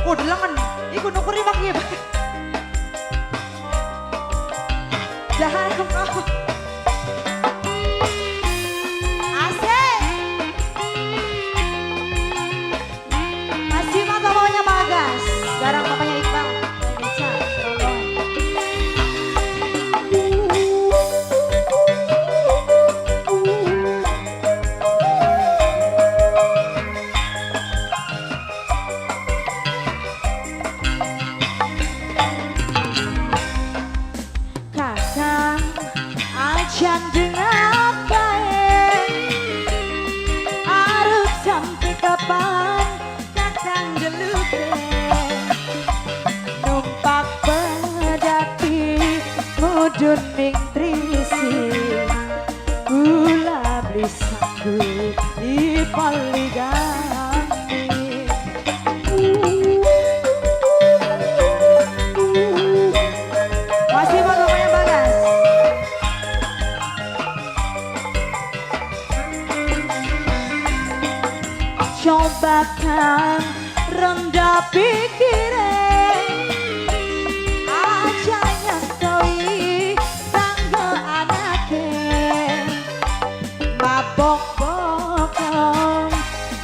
Oh delangan, iku nukuri pakai. Jahat kau. Asik. Masih mah bapaknya Bagas, garang papanya Iqbal. Bisa, kadang ajan dengan baik, arep sampai kapan kadang geluge, numpak pedati mudun ning trisi, kula beli sanggup di poligami. Masih mau namanya Bagas. Coba kan rendah pikiran, aja nyantoi tangga anaknya, mabok-bokong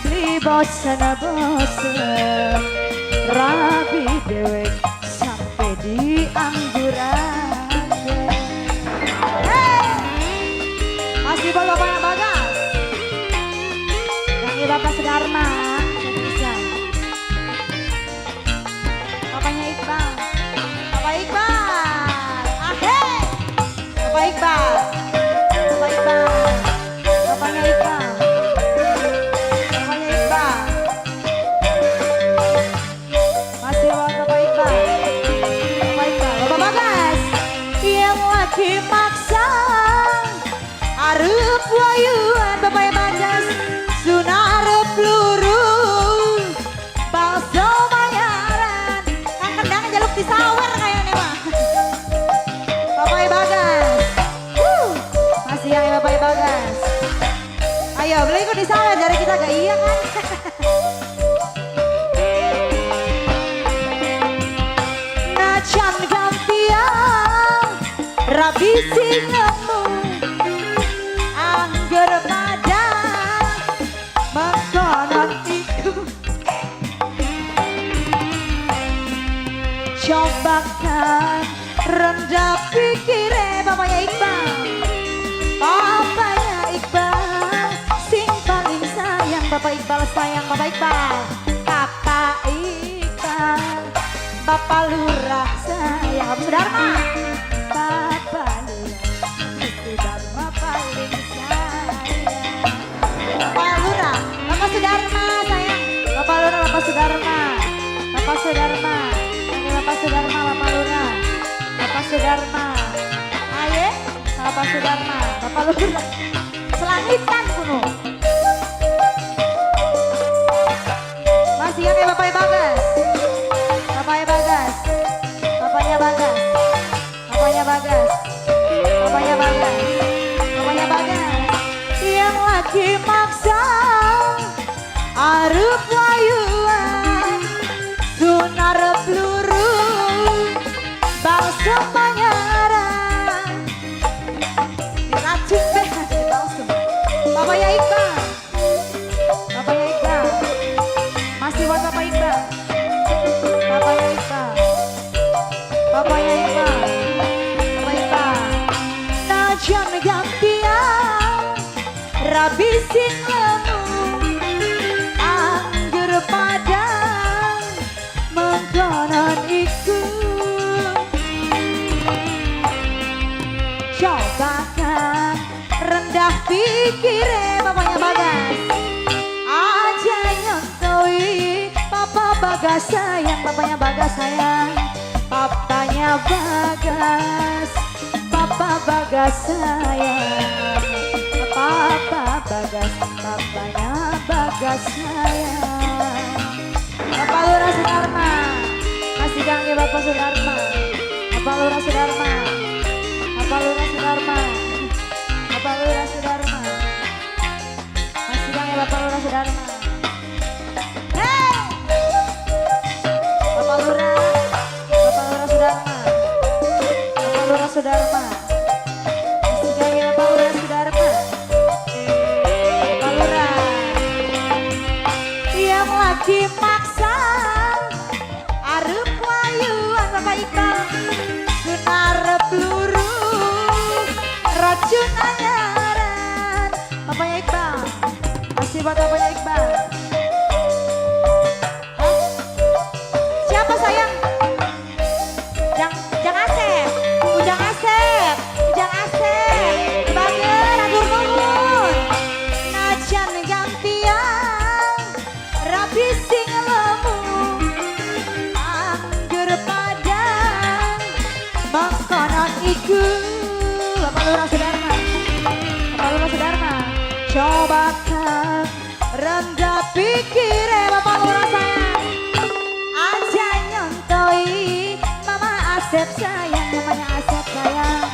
beli bosen-bosen, rabi dewek sampai di angguran. Hey! Masih buat bapaknya Bagas, yang Bapak Sudarma, Indonesia. Bapaknya Iqbal, Bapak Iqbal, ahey, Bapak Iqbal, Bapak Iqbal, bapaknya Iqbal, bapaknya Iqbal. Masih buat Bapak Iqbal, Bapak Iqbal, Bapak Bagas, yang lagi maksa, arep wayuan Bapak Bagas, sunare peluru, balso bayaran, kadang jaluk disawer kayaknya mah. Bapak Bagas, masih ya Bapak Bagas. Ayo beli ikut disawer dari kita gak iya kan? Najan gantian, rabi singamu, angger padang, mengkonon iku. Coba kan rendah pikirnya bapaknya Iqbal, bapaknya Iqbal, sing paling sayang Bapak Iqbal, sayang Bapak Iqbal, Bapak Iqbal, Bapak Lurah sayang Bapak Sudarma, Bapak Lurah, Sudarma paling sayang, Bapak Lurah, Bapak Sudarma sayang, Bapak Lurah, Bapak Sudarma, Bapak Sudarma, ini Bapak Sudarma, Bapak Lurah, Bapak Sudarma, aye, Bapak Sudarma, Bapak Lurah, selangitan kuno. Masih ya kayak Bapaknya Bagas, Bapaknya Bagas, Bapaknya Bagas, Bapaknya Bagas, Bapaknya Bagas, Bapaknya Bagas, yang lagi maksa, arep wayuan, sunar peluru, balsem panyaran, diracun deh di balsem. Bapaknya Iqbal, Bapaknya Iqbal, masih buat Bapak Iqbal, Bapaknya Iqbal, Bapaknya Iqbal, Bapak Iqbal. Najan gantian, rabi sing lemu, angger padang, mengkonon iku. Coba kan rendah pikirnya bapaknya Bagas, aja nyontoi Papa Bagas sayang, bapaknya Bagas sayang, papanya Bagas, Papa Bagas sayang, Papa Bagas, papanya Bagas sayang. Bapak Lurah Sudarma, kasih ganggu Bapak Sudarma, Bapak Lurah Sudarma, Bapak Lurah Sudarma, Bapak Lurah Sudarma, kasih ganggu Bapak Lurah Sudarma. Hey! Bapaknya Iqbal. Masih buat bapaknya Iqbal. Hah? Siapa sayang? Ujang Asep. Ujang Asep. Ujang Asep. Bager, atur nuhun. Najan gantian. Rabi sing lemu. Angger padang. Makanan iku. Bapak Lurah Sudarma. Bapak Lurah Sudarma. Coba kan rendah pikir Bapak Lurah sayang. Aja nyontoi Mama Asep sayang. Mamanya Asep sayang.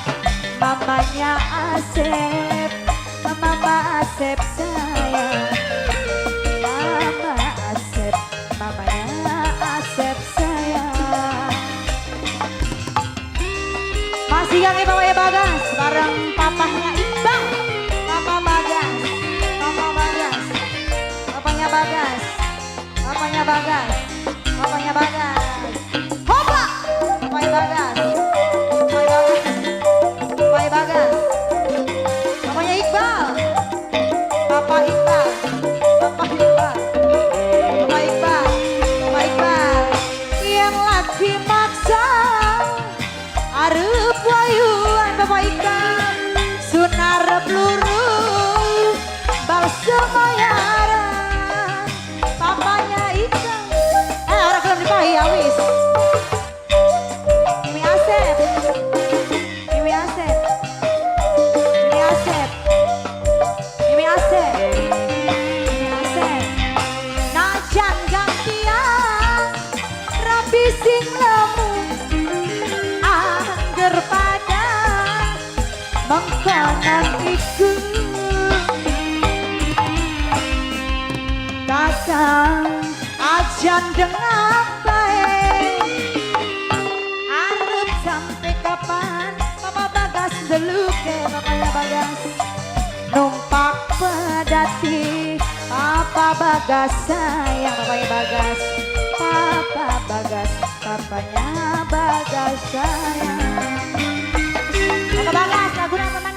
Mamanya Asep. Mama Asep sayang. Mama Asep. Mamanya Asep sayang. Masih yang Bapaknya Bagas bareng papahnya Iqbal. Papa Bagas. Papa Bagas. Bapaknya Bagas. Bapaknya Bagas. Bapaknya Bagas. Hopa. Bapaknya Bagas. Bapaknya Bagas. Bapaknya Bagas. Bapaknya Iqbal. Papa Iqbal. Papa Iqbal. Papa Iqbal. Papa Iqbal. Yang lagi maksa arep wayuan Bapak Iqbal. Sunar peluru bal semayaran. Papanya Iqbal. Orang belum dipahi awis. Mimi Asep. Mimi Asep. Mimi Asep. Mimi Asep. Mimi Asep. Najan gantian. Rabi sing lemu. Angger padang. Makanan iku. Kakang ajan dengan baik. Arep sampai kapan Papa Bagas deluke Bapaknya Bagas. Numpak pedati Papa Bagas sayang Bapaknya Bagas. Papa Bagas. Papanya Bagas sayang. Papa Bagas lagu nama